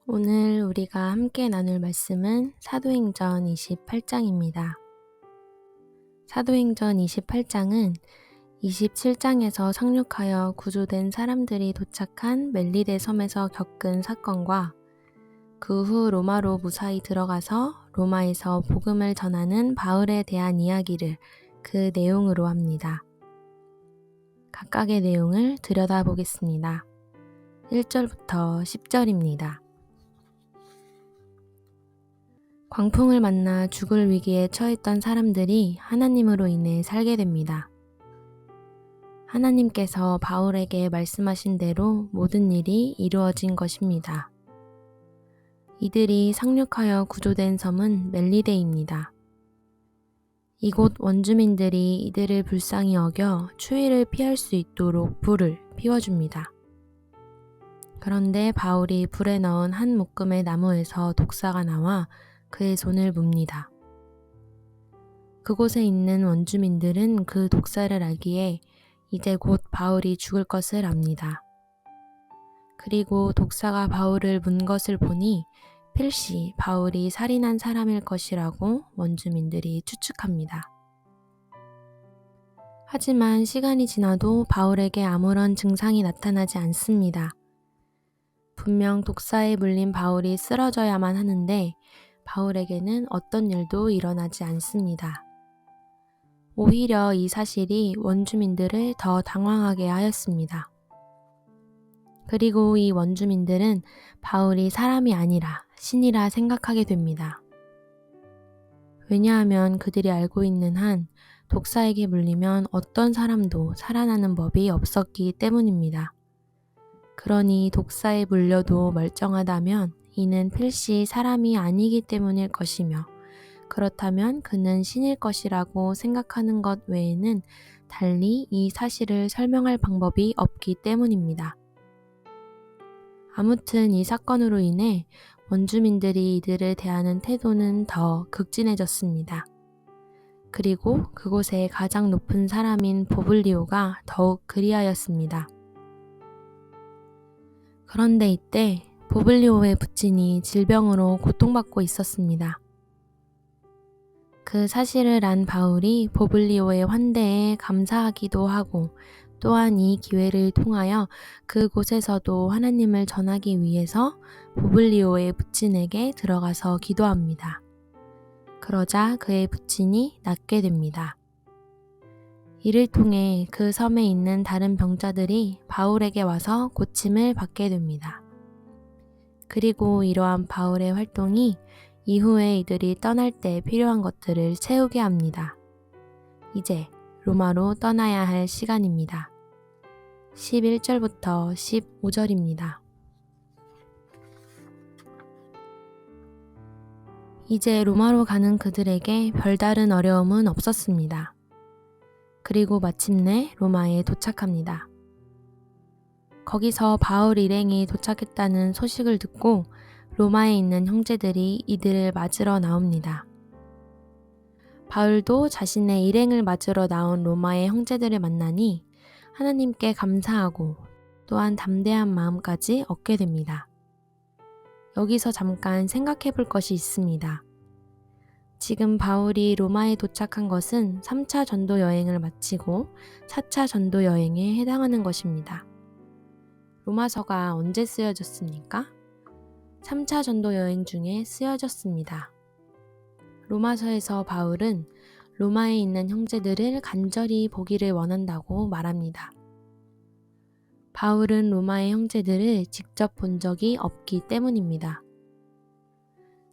오늘 우리가 함께 나눌 말씀은 사도행전 28장입니다. 사도행전 28장은 27장에서 상륙하여 구조된 사람들이 도착한 멜리데 섬에서 겪은 사건과 그 후 로마로 무사히 들어가서 로마에서 복음을 전하는 바울에 대한 이야기를 그 내용으로 합니다. 각각의 내용을 들여다보겠습니다. 1절부터 10절입니다. 광풍을 만나 죽을 위기에 처했던 사람들이 하나님으로 인해 살게 됩니다. 하나님께서 바울에게 말씀하신 대로 모든 일이 이루어진 것입니다. 이들이 상륙하여 구조된 섬은 멜리데입니다. 이곳 원주민들이 이들을 불쌍히 여겨 추위를 피할 수 있도록 불을 피워줍니다. 그런데 바울이 불에 넣은 한 묶음의 나무에서 독사가 나와 그의 손을 뭅니다. 그곳에 있는 원주민들은 그 독사를 알기에 이제 곧 바울이 죽을 것을 압니다. 그리고 독사가 바울을 문 것을 보니 필시 바울이 살인한 사람일 것이라고 원주민들이 추측합니다. 하지만 시간이 지나도 바울에게 아무런 증상이 나타나지 않습니다. 분명 독사에 물린 바울이 쓰러져야만 하는데 바울에게는 어떤 일도 일어나지 않습니다. 오히려 이 사실이 원주민들을 더 당황하게 하였습니다. 그리고 이 원주민들은 바울이 사람이 아니라 신이라 생각하게 됩니다. 왜냐하면 그들이 알고 있는 한 독사에게 물리면 어떤 사람도 살아나는 법이 없었기 때문입니다. 그러니 독사에 물려도 멀쩡하다면 이는 필시 사람이 아니기 때문일 것이며 그렇다면 그는 신일 것이라고 생각하는 것 외에는 달리 이 사실을 설명할 방법이 없기 때문입니다. 아무튼 이 사건으로 인해 원주민들이 이들을 대하는 태도는 더 극진해졌습니다. 그리고 그곳의 가장 높은 사람인 보블리오가 더욱 그리하였습니다. 그런데 이때 보블리오의 부친이 질병으로 고통받고 있었습니다. 그 사실을 안 바울이 보블리오의 환대에 감사하기도 하고 또한 이 기회를 통하여 그곳에서도 하나님을 전하기 위해서 보블리오의 부친에게 들어가서 기도합니다. 그러자 그의 부친이 낫게 됩니다. 이를 통해 그 섬에 있는 다른 병자들이 바울에게 와서 고침을 받게 됩니다. 그리고 이러한 바울의 활동이 이후에 이들이 떠날 때 필요한 것들을 채우게 합니다. 이제 로마로 떠나야 할 시간입니다. 11절부터 15절입니다. 이제 로마로 가는 그들에게 별다른 어려움은 없었습니다. 그리고 마침내 로마에 도착합니다. 거기서 바울 일행이 도착했다는 소식을 듣고 로마에 있는 형제들이 이들을 맞으러 나옵니다. 바울도 자신의 일행을 맞으러 나온 로마의 형제들을 만나니 하나님께 감사하고 또한 담대한 마음까지 얻게 됩니다. 여기서 잠깐 생각해 볼 것이 있습니다. 지금 바울이 로마에 도착한 것은 3차 전도 여행을 마치고 4차 전도 여행에 해당하는 것입니다. 로마서가 언제 쓰여졌습니까? 3차 전도 여행 중에 쓰여졌습니다. 로마서에서 바울은 로마에 있는 형제들을 간절히 보기를 원한다고 말합니다. 바울은 로마의 형제들을 직접 본 적이 없기 때문입니다.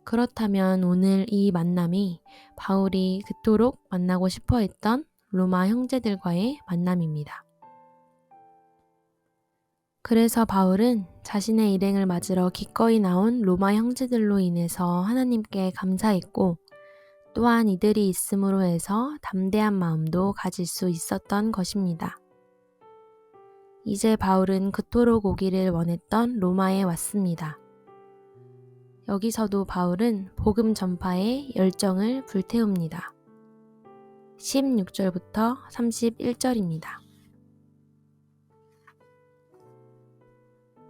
그렇다면 오늘 이 만남이 바울이 그토록 만나고 싶어 했던 로마 형제들과의 만남입니다. 그래서 바울은 자신의 일행을 맞으러 기꺼이 나온 로마 형제들로 인해서 하나님께 감사했고 또한 이들이 있음으로 해서 담대한 마음도 가질 수 있었던 것입니다. 이제 바울은 그토록 오기를 원했던 로마에 왔습니다. 여기서도 바울은 복음 전파에 열정을 불태웁니다. 16절부터 31절입니다.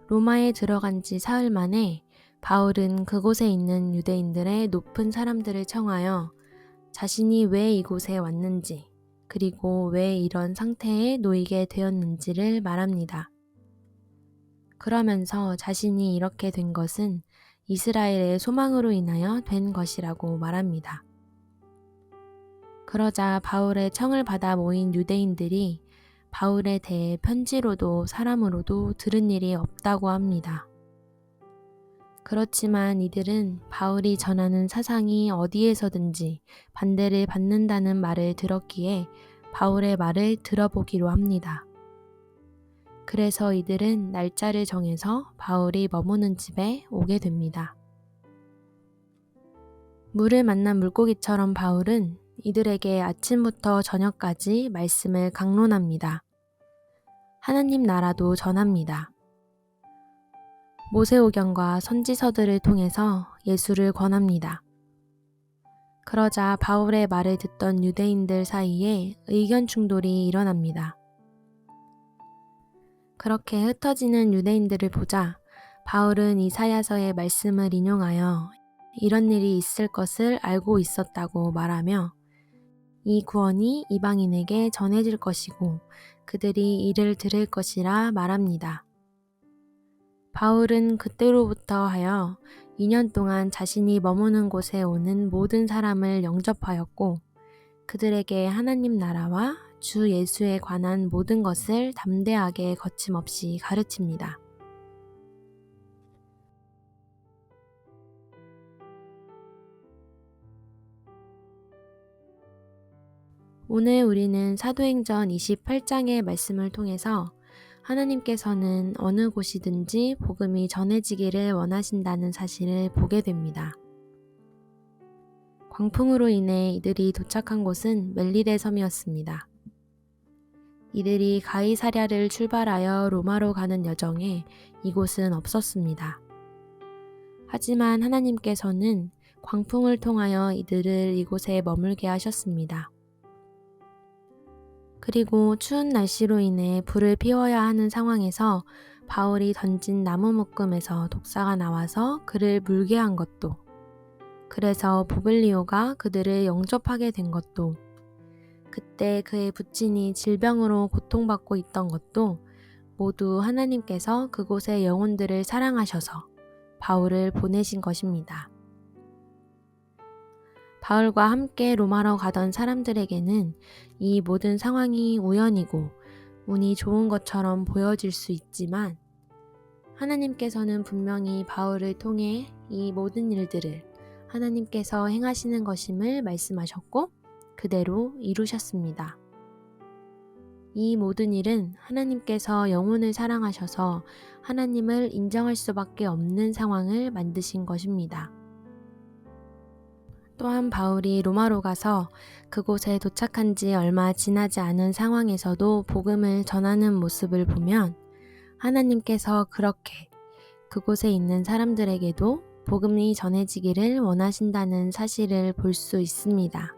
로마에 들어간 지 사흘 만에 바울은 그곳에 있는 유대인들의 높은 사람들을 청하여 자신이 왜 이곳에 왔는지, 그리고 왜 이런 상태에 놓이게 되었는지를 말합니다. 그러면서 자신이 이렇게 된 것은 이스라엘의 소망으로 인하여 된 것이라고 말합니다. 그러자 바울의 청을 받아 모인 유대인들이 바울에 대해 편지로도 사람으로도 들은 일이 없다고 합니다. 그렇지만 이들은 바울이 전하는 사상이 어디에서든지 반대를 받는다는 말을 들었기에 바울의 말을 들어보기로 합니다. 그래서 이들은 날짜를 정해서 바울이 머무는 집에 오게 됩니다. 물을 만난 물고기처럼 바울은 이들에게 아침부터 저녁까지 말씀을 강론합니다. 하나님 나라도 전합니다. 모세오경과 선지서들을 통해서 예수를 권합니다. 그러자 바울의 말을 듣던 유대인들 사이에 의견 충돌이 일어납니다. 그렇게 흩어지는 유대인들을 보자 바울은 이사야서의 말씀을 인용하여 이런 일이 있을 것을 알고 있었다고 말하며 이 구원이 이방인에게 전해질 것이고 그들이 이를 들을 것이라 말합니다. 바울은 그때로부터 하여 2년 동안 자신이 머무는 곳에 오는 모든 사람을 영접하였고 그들에게 하나님 나라와 주 예수에 관한 모든 것을 담대하게 거침없이 가르칩니다. 오늘 우리는 사도행전 28장의 말씀을 통해서 하나님께서는 어느 곳이든지 복음이 전해지기를 원하신다는 사실을 보게 됩니다. 광풍으로 인해 이들이 도착한 곳은 멜리데 섬이었습니다. 이들이 가이사랴를 출발하여 로마로 가는 여정에 이곳은 없었습니다. 하지만 하나님께서는 광풍을 통하여 이들을 이곳에 머물게 하셨습니다. 그리고 추운 날씨로 인해 불을 피워야 하는 상황에서 바울이 던진 나무 묶음에서 독사가 나와서 그를 물게 한 것도, 그래서 부블리오가 그들을 영접하게 된 것도, 그때 그의 부친이 질병으로 고통받고 있던 것도 모두 하나님께서 그곳의 영혼들을 사랑하셔서 바울을 보내신 것입니다. 바울과 함께 로마로 가던 사람들에게는 이 모든 상황이 우연이고 운이 좋은 것처럼 보여질 수 있지만 하나님께서는 분명히 바울을 통해 이 모든 일들을 하나님께서 행하시는 것임을 말씀하셨고 그대로 이루셨습니다. 이 모든 일은 하나님께서 영혼을 사랑하셔서 하나님을 인정할 수밖에 없는 상황을 만드신 것입니다. 또한 바울이 로마로 가서 그곳에 도착한 지 얼마 지나지 않은 상황에서도 복음을 전하는 모습을 보면 하나님께서 그렇게 그곳에 있는 사람들에게도 복음이 전해지기를 원하신다는 사실을 볼 수 있습니다.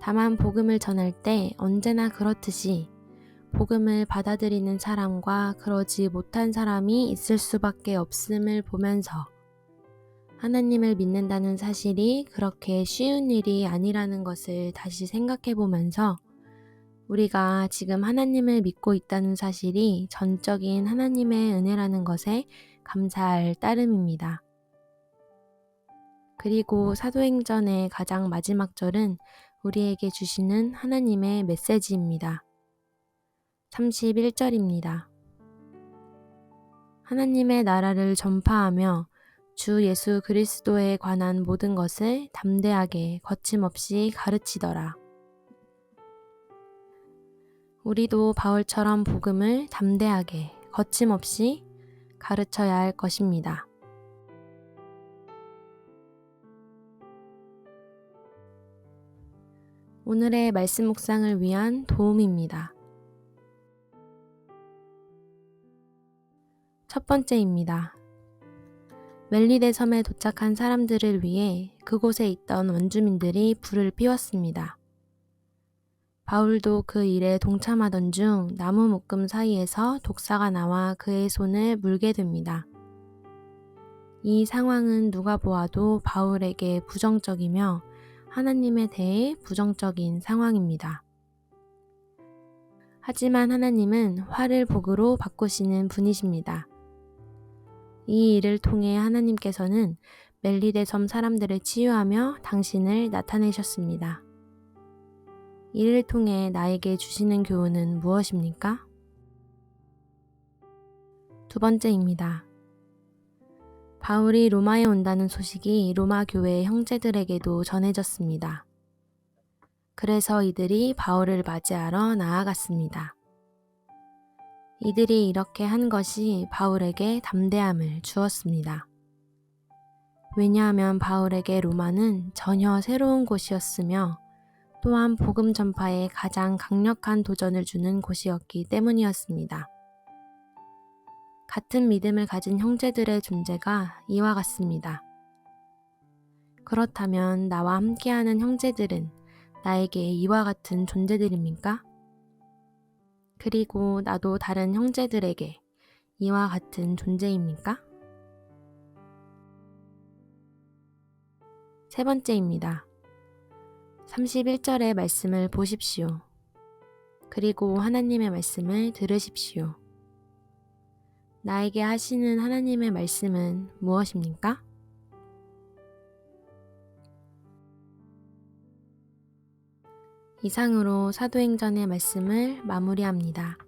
다만 복음을 전할 때 언제나 그렇듯이 복음을 받아들이는 사람과 그러지 못한 사람이 있을 수밖에 없음을 보면서 하나님을 믿는다는 사실이 그렇게 쉬운 일이 아니라는 것을 다시 생각해 보면서 우리가 지금 하나님을 믿고 있다는 사실이 전적인 하나님의 은혜라는 것에 감사할 따름입니다. 그리고 사도행전의 가장 마지막 절은 우리에게 주시는 하나님의 메시지입니다. 31절입니다. 하나님의 나라를 전파하며 주 예수 그리스도에 관한 모든 것을 담대하게 거침없이 가르치더라. 우리도 바울처럼 복음을 담대하게 거침없이 가르쳐야 할 것입니다. 오늘의 말씀 묵상을 위한 도움입니다. 첫 번째입니다. 멜리데 섬에 도착한 사람들을 위해 그곳에 있던 원주민들이 불을 피웠습니다. 바울도 그 일에 동참하던 중 나무 묶음 사이에서 독사가 나와 그의 손을 물게 됩니다. 이 상황은 누가 보아도 바울에게 부정적이며 하나님에 대해 부정적인 상황입니다. 하지만 하나님은 화를 복으로 바꾸시는 분이십니다. 이 일을 통해 하나님께서는 멜리데 섬 사람들을 치유하며 당신을 나타내셨습니다. 이를 통해 나에게 주시는 교훈은 무엇입니까? 두 번째입니다. 바울이 로마에 온다는 소식이 로마 교회 형제들에게도 전해졌습니다. 그래서 이들이 바울을 맞이하러 나아갔습니다. 이들이 이렇게 한 것이 바울에게 담대함을 주었습니다. 왜냐하면 바울에게 로마는 전혀 새로운 곳이었으며 또한 복음 전파에 가장 강력한 도전을 주는 곳이었기 때문이었습니다. 같은 믿음을 가진 형제들의 존재가 이와 같습니다. 그렇다면 나와 함께하는 형제들은 나에게 이와 같은 존재들입니까? 그리고 나도 다른 형제들에게 이와 같은 존재입니까? 세 번째입니다. 31절의 말씀을 보십시오. 그리고 하나님의 말씀을 들으십시오. 나에게 하시는 하나님의 말씀은 무엇입니까? 이상으로 사도행전의 말씀을 마무리합니다.